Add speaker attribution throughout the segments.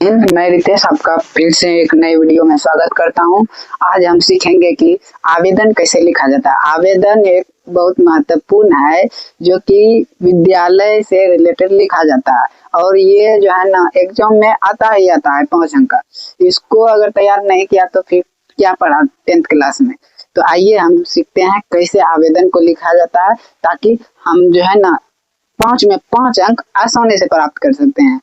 Speaker 1: मैं रितेश आपका फिर से एक नई वीडियो में स्वागत करता हूं। आज हम सीखेंगे कि आवेदन कैसे लिखा जाता है। आवेदन एक बहुत महत्वपूर्ण है जो कि विद्यालय से रिलेटेड लिखा जाता है और ये जो है ना एग्जाम में आता ही आता है 5 अंक का। इसको अगर तैयार नहीं किया तो फिर क्या पढ़ा 10th क्लास में। तो आइए हम सीखते हैं कैसे आवेदन को लिखा जाता है ताकि हम जो है ना 5 में 5 अंक आसानी से प्राप्त कर सकते हैं।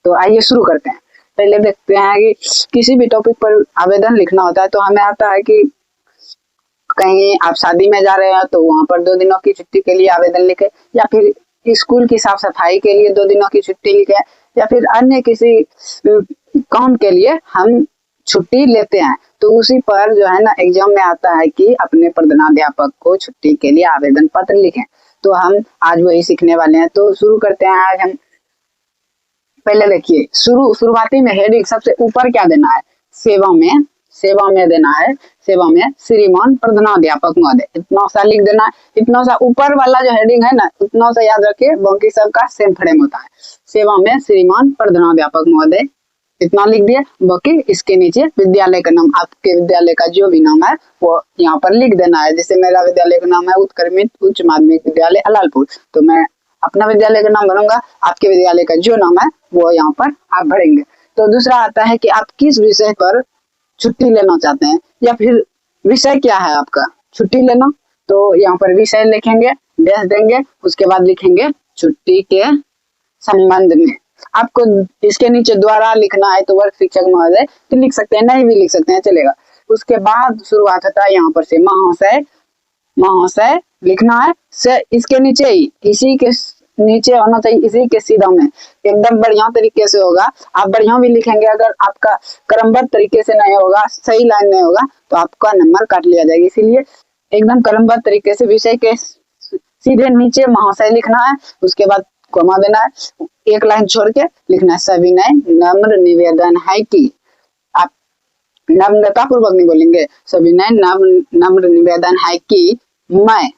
Speaker 1: तो आइए शुरू करते हैं। पहले देखते हैं कि किसी भी टॉपिक पर आवेदन लिखना होता है तो हमें आता है कि कहीं आप शादी में जा रहे हैं तो वहां पर 2 दिनों की छुट्टी के लिए आवेदन लिखे, या फिर स्कूल की साफ सफाई के लिए 2 दिनों की छुट्टी लिखे, या फिर अन्य किसी काम के लिए हम छुट्टी लेते हैं। तो उसी पर जो है ना एग्जाम में आता है कि अपने प्रधानाध्यापक को छुट्टी के लिए आवेदन पत्र लिखें। तो हम आज वही सीखने वाले हैं। तो शुरू करते हैं। आज हम पहले देखिए शुरुआती में हेडिंग सबसे ऊपर क्या देना है, सेवा में देना है। सेवा में श्रीमान प्रधानाध्यापक महोदय, इतना सा लिख देना है। इतना सा ऊपर वाला जो हेडिंग है ना उतना सा याद रखिए, बाकी सबका सेम फ्रेम होता है। सेवा में श्रीमान प्रधानाध्यापक महोदय इतना लिख दिए। बाकी इसके नीचे विद्यालय का नाम, आपके विद्यालय का जो भी नाम है वो यहाँ पर लिख देना है। जैसे मेरा विद्यालय का नाम है उत्क्रमित उच्च माध्यमिक विद्यालय अलालपुर, तो मैं अपना विद्यालय का नाम भरूंगा। आपके विद्यालय का जो नाम है वो यहाँ पर आप भरेंगे। तो दूसरा आता है कि आप किस विषय पर छुट्टी लेना चाहते हैं, या फिर विषय क्या है आपका छुट्टी लेना। तो यहाँ पर विषय लिखेंगे, डैश देंगे, उसके बाद लिखेंगे छुट्टी के संबंध में। आपको इसके नीचे द्वारा लिखना है तो वर्ग शिक्षक महोदय तो लिख सकते हैं, नहीं भी लिख सकते हैं, चलेगा। उसके बाद शुरुआत होता है यहाँ पर से महाशय लिखना है। से इसके नीचे ही, इसी के नीचे होना चाहिए, इसी के सीधा में एकदम बढ़िया तरीके से होगा। आप बढ़िया भी लिखेंगे, अगर आपका क्रमबद्ध तरीके से नहीं होगा, सही लाइन नहीं होगा तो आपका नंबर काट लिया जाएगा। इसीलिए एकदम क्रमबद्ध तरीके से विषय के सीधे नीचे महाशय लिखना है, उसके बाद कोमा देना है, एक लाइन छोड़ के लिखना है। सविनय नम्र निवेदन है कि, आप नम्रता पूर्वक नहीं बोलेंगे, सविनय नम्र निवेदन है कि मैं,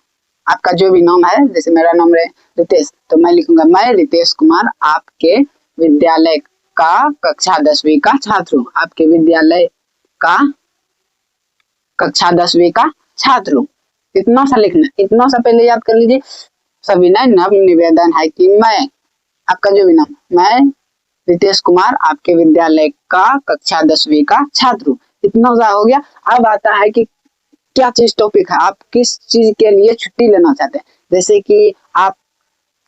Speaker 1: आपका जो भी नाम है, जैसे मेरा नाम है रितेश तो मैं लिखूंगा मैं रितेश कुमार आपके विद्यालय का कक्षा 10वीं का छात्र हूँ। आपके विद्यालय का कक्षा 10वीं का छात्र हूँ। इतना सा लिखना, इतना सा पहले याद कर लीजिए। सविनय नम्र निवेदन है कि मैं, आपका जो भी नाम, मैं रितेश कुमार आपके विद्यालय का कक्षा 10वीं का छात्र हूँ। इतना सा हो गया। अब आता है कि क्या चीज टॉपिक है, आप किस चीज के लिए छुट्टी लेना चाहते हैं। जैसे कि आप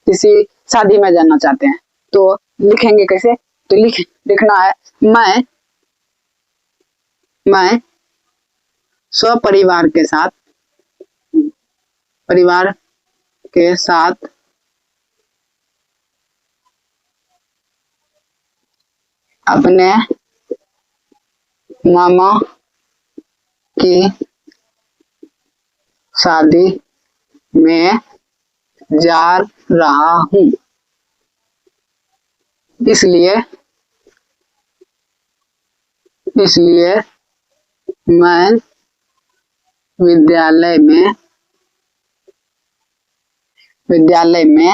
Speaker 1: किसी शादी में जाना चाहते हैं तो लिखेंगे कैसे, तो लिखना है मैं स्वपरिवार के साथ अपने मामा की शादी में जा रहा हूँ, इसलिए मैं विद्यालय में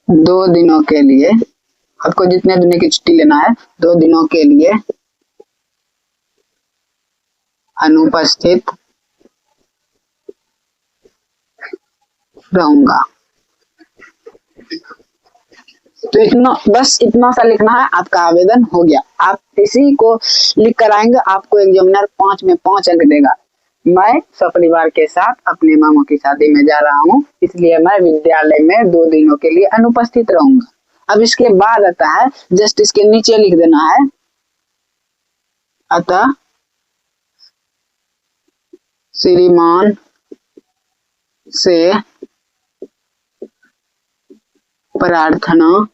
Speaker 1: 2 दिनों के लिए, आपको जितने दिनों की छुट्टी लेना है 2 दिनों के लिए अनुपस्थित रहूंगा। तो इतना सा लिखना है, आपका आवेदन हो गया। आप इसी को लिख कर आएंगे, आपको एग्जामिनर 5 में 5 अंक देगा। मैं सपरिवार के साथ अपने मामा की शादी में जा रहा हूँ, इसलिए मैं विद्यालय में 2 दिनों के लिए अनुपस्थित रहूंगा। अब इसके बाद आता है, जस्ट इसके नीचे लिख देना है, अतः श्रीमान से प्रार्थना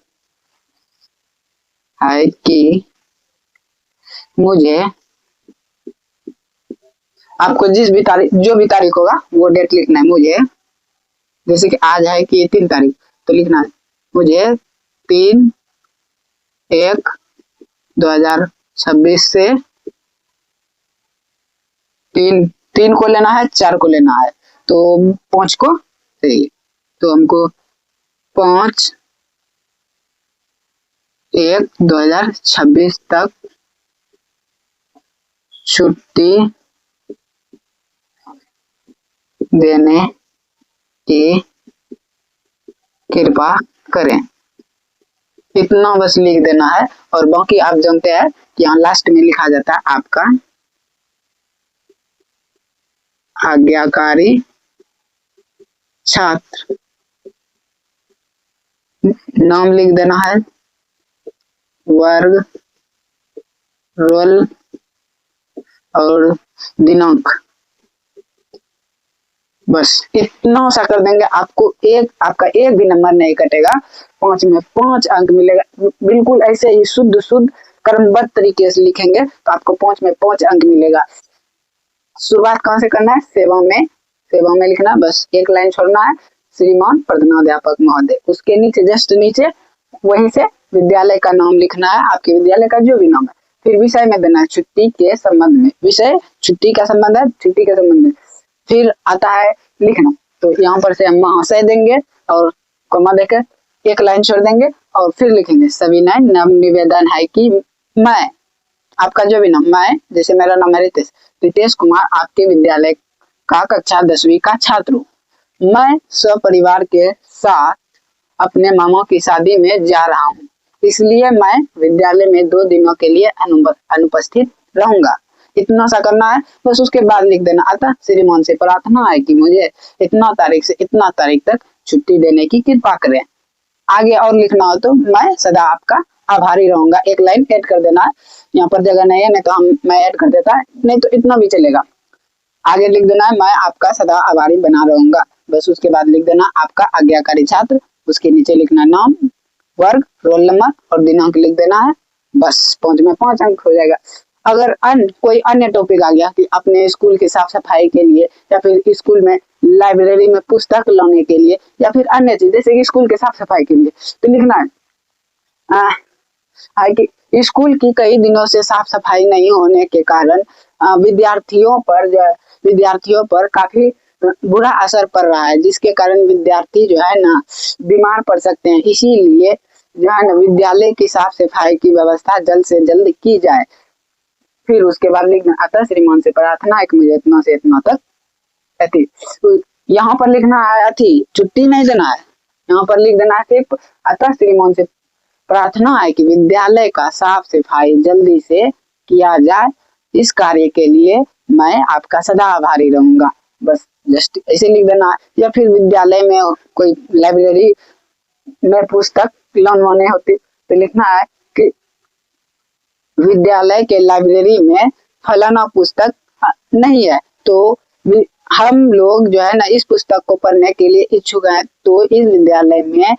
Speaker 1: है कि मुझे, आपको जो भी तारीख होगा वो डेट लिखना है। मुझे, जैसे कि आज है कि 3 तारीख तो लिखना है मुझे 3/1/2026 से 3 को लेना है, 4 को लेना है, तो 5 को चाहिए, तो हमको 5 1/1/2026 तक छुट्टी देने की कृपा करें। इतना बस लिख देना है और बाकी आप जानते हैं कि यहाँ लास्ट में लिखा जाता है आपका आज्ञाकारी छात्र। नाम लिख देना है, वर्ग, रोल और दिनांक। बस इतना सा कर देंगे, आपका एक भी नंबर नहीं कटेगा, 5 में 5 अंक मिलेगा। बिल्कुल ऐसे ही शुद्ध शुद्ध क्रमबद्ध तरीके से लिखेंगे तो आपको 5 में 5 अंक मिलेगा। शुरुआत कहाँ से करना है? सेवा में लिखना, बस एक लाइन छोड़ना है, श्रीमान प्रधानाध्यापक महोदय। उसके नीचे जस्ट नीचे वहीं से विद्यालय का नाम लिखना है, आपके विद्यालय का जो भी नाम है। फिर विषय में देना है छुट्टी के संबंध में, विषय छुट्टी का संबंध है, छुट्टी के संबंध में। फिर आता है लिखना, तो यहाँ पर से हम महाशय देंगे और कॉमा देकर एक लाइन छोड़ देंगे और फिर लिखेंगे सविनय नव निवेदन है कि मैं, आपका जो भी नाम, मैं जैसे मेरा नाम है रितेश कुमार, आपके विद्यालय का कक्षा 10वीं का छात्र हूँ। मैं सपरिवार के साथ अपने मामा की शादी में जा रहा हूँ, इसलिए मैं विद्यालय में 2 दिनों के लिए अनुपस्थित रहूंगा। इतना सा करना है बस। उसके बाद लिख देना, अतः श्रीमान से प्रार्थना है कि मुझे इतना तारीख से इतना तारीख तक छुट्टी देने की कृपा करें। आगे और लिखना हो तो मैं सदा आपका आभारी रहूंगा, एक लाइन ऐड कर देना है। यहाँ पर जगह नहीं है, नहीं तो मैं ऐड कर देता है, नहीं तो इतना भी चलेगा। आगे लिख देना है मैं आपका सदा आभारी बना रहूंगा। बस उसके बाद लिख देना आपका आज्ञाकारी छात्र। उसके नीचे लिखना नाम, वर्ग, रोल नंबर और दिनांक लिख देना है। बस 5 में 5 अंक हो जाएगा। अगर कोई अन्य टॉपिक आ गया कि अपने स्कूल की साफ सफाई के लिए या फिर स्कूल में लाइब्रेरी में पुस्तक लाने के लिए या फिर अन्य चीज जैसे कि स्कूल के साफ सफाई के लिए, तो लिखना है कि स्कूल की कई दिनों से साफ सफाई नहीं होने के कारण विद्यार्थियों पर काफी बुरा असर पड़ रहा है, जिसके कारण विद्यार्थी जो है ना बीमार पड़ सकते हैं। इसीलिए जो है ना विद्यालय की साफ सफाई की व्यवस्था जल्द से जल्द की जाए। फिर उसके बाद लिखना अतः श्रीमान से प्रार्थना है कि मुझे इतना से इतना तक अति। तो यहाँ पर लिखना है अति, छुट्टी नहीं देना है। यहाँ पर लिख देना है सिर्फ अतः श्रीमान से प्रार्थना है कि विद्यालय का साफ सफाई जल्दी से किया जाए, इस कार्य के लिए मैं आपका सदा आभारी रहूंगा। बस जस्ट ऐसे लिख देना है। या फिर विद्यालय में कोई लाइब्रेरी में पुस्तक लाने होती तो लिखना है कि विद्यालय के लाइब्रेरी में फलाना पुस्तक नहीं है, तो हम लोग जो है ना इस पुस्तक को पढ़ने के लिए इच्छुक हैं, तो इस विद्यालय में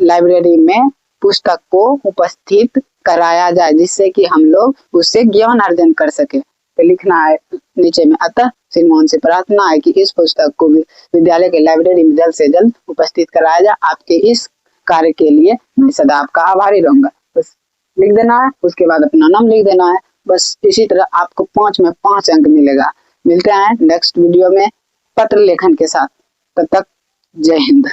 Speaker 1: लाइब्रेरी में पुस्तक को उपस्थित कराया जाए, जिससे कि हम लोग उससे ज्ञान अर्जन कर सके। तो लिखना है नीचे में अतः श्रीमान से प्रार्थना है कि इस पुस्तक को विद्यालय के लाइब्रेरी में जल्द से जल्द उपस्थित कराया जाए। आपके इस कार्य के लिए मैं सदा आपका आभारी रहूंगा। बस लिख देना है, उसके बाद अपना नाम लिख देना है। बस इसी तरह आपको 5 में 5 अंक मिलेगा। मिलते हैं नेक्स्ट वीडियो में पत्र लेखन के साथ। तब तक जय हिंद।